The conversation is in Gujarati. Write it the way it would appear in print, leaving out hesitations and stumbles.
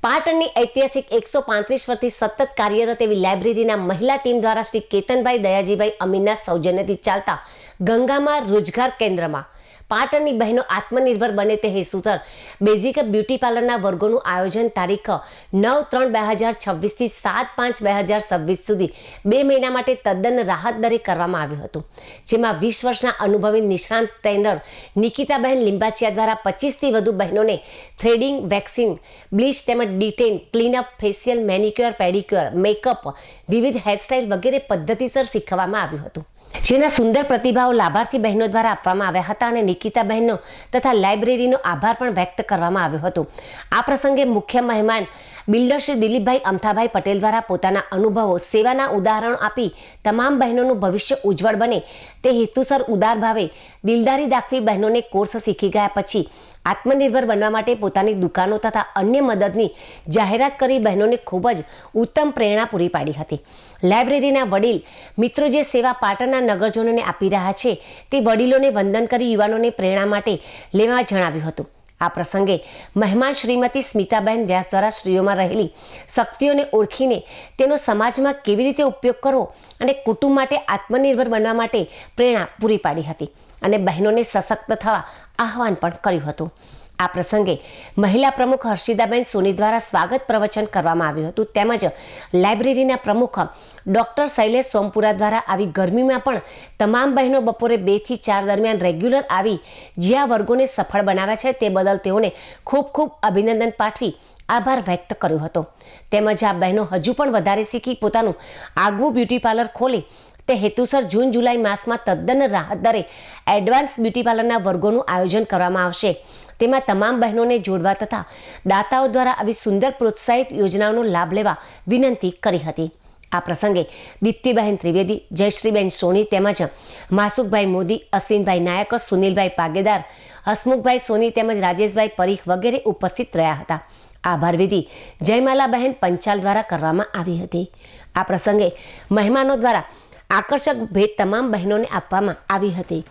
પાટણની ઐતિહાસિક 135 વર્ષથી સતત કાર્યરત એવી લાઇબ્રેરીના મહિલા ટીમ દ્વારા શ્રી કેતનભાઈ દયાજીભાઈ અમીનના સૌજન્યથી ચાલતા ગંગામાં રોજગાર કેન્દ્રમાં પાટણની બહેનો આત્મનિર્ભર બને તે હેતુસર બેઝિક બ્યુટી પાર્લરના વર્ગોનું આયોજન તારીખ 9/3/2026 થી 7/5/2026 સુધી 2 મહિના માટે તદ્દન રાહત દરે કરવામાં આવ્યું હતું, જેમાં 20 વર્ષના અનુભવી નિષ્ણાંત ટ્રેનર નિકિતાબહેન લિંબાચિયા દ્વારા 25થી વધુ બહેનોને થ્રેડિંગ, વેક્સિંગ, બ્લીચ તેમજ detain, clean-up, facial, manicure, pedicure, makeup, વિવિધ હેરસ્ટાઇલ વગેરે પદ્ધતિસર શીખવવામાં આવ્યું હતું, જેના સુંદર પ્રતિભાવો લાભાર્થી બહેનો દ્વારા આપવામાં આવ્યા હતા અને નિકિતા બહેનો તથા લાઇબ્રેરીનો આભાર પણ વ્યક્ત કરવામાં આવ્યો હતો. આ પ્રસંગે મુખ્ય મહેમાન બિલ્ડર શ્રી દિલીપભાઈ અમથાભાઈ પટેલ દ્વારા પોતાના અનુભવો, સેવાના ઉદાહરણો આપી તમામ બહેનોનું ભવિષ્ય ઉજ્જવળ બને તે હેતુસર ઉદાર ભાવે દિલદારી દાખવી બહેનોને કોર્સ શીખી ગયા પછી આત્મનિર્ભર બનવા માટે પોતાની દુકાનો તથા અન્ય મદદની જાહેરાત કરી બહેનોને ખૂબ જ ઉત્તમ પ્રેરણા પૂરી પાડી હતી. લાઇબ્રેરીના વડીલ મિત્રો જે સેવા પાટણના નગરજનોને આપી રહ્યા છે તે વડીલોને વંદન કરી યુવાનોને પ્રેરણા માટે લેવા જણાવ્યું હતું. આ પ્રસંગે મહેમાન શ્રીમતી સ્મિતાબેન વ્યાસ દ્વારા સ્ત્રીઓમાં રહેલી શક્તિઓને ઓળખીને તેનો સમાજમાં કેવી રીતે ઉપયોગ કરવો અને કુટુંબ માટે આત્મનિર્ભર બનવા માટે પ્રેરણા પૂરી પાડી હતી અને બહેનોને સશક્ત થવા આહવાન પણ કર્યું હતું. આ પ્રસંગે મહિલા પ્રમુખ હર્ષિદાબેન સોની દ્વારા સ્વાગત પ્રવચન કરવામાં આવ્યું હતું, તેમજ લાઇબ્રેરીના પ્રમુખ ડૉક્ટર શૈલેષ સોમપુરા દ્વારા આવી ગરમીમાં પણ તમામ બહેનો બપોરે 2 થી 4 દરમિયાન રેગ્યુલર આવી જ્યાં વર્ગોને સફળ બનાવ્યા છે તે બદલ તેઓને ખૂબ ખૂબ અભિનંદન પાઠવી આભાર વ્યક્ત કર્યો હતો. તેમજ આ બહેનો હજુ પણ વધારે શીખી પોતાનું આગવું બ્યુટી પાર્લર ખોલે તે હેતુસર જૂન જુલાઈ માસમાં તદ્દન રાહત દરે એડવાન્સ બ્યુટી પાર્લરના વર્ગોનું આયોજન કરવામાં આવશે. તેમાં તમામ બહેનોને જોડવા તથા દાતાઓ દ્વારા આવી સુંદર પ્રોત્સાહિત યોજનાઓનો લાભ લેવા વિનંતી કરી હતી. આ પ્રસંગે દીપ્તિબહેન ત્રિવેદી, જયશ્રીબેન સોની તેમજ માસુકભાઈ મોદી, અશ્વિનભાઈ નાયક, સુનિલભાઈ પાગેદાર, હસમુખભાઈ સોની તેમજ રાજેશભાઈ પરીખ વગેરે ઉપસ્થિત રહ્યા હતા. આભાર વિધિ જયમાલાબહેન પંચાલ દ્વારા કરવામાં આવી હતી. આ પ્રસંગે મહેમાનો દ્વારા આકર્ષક ભેટ તમામ બહેનોને આપવામાં આવી હતી.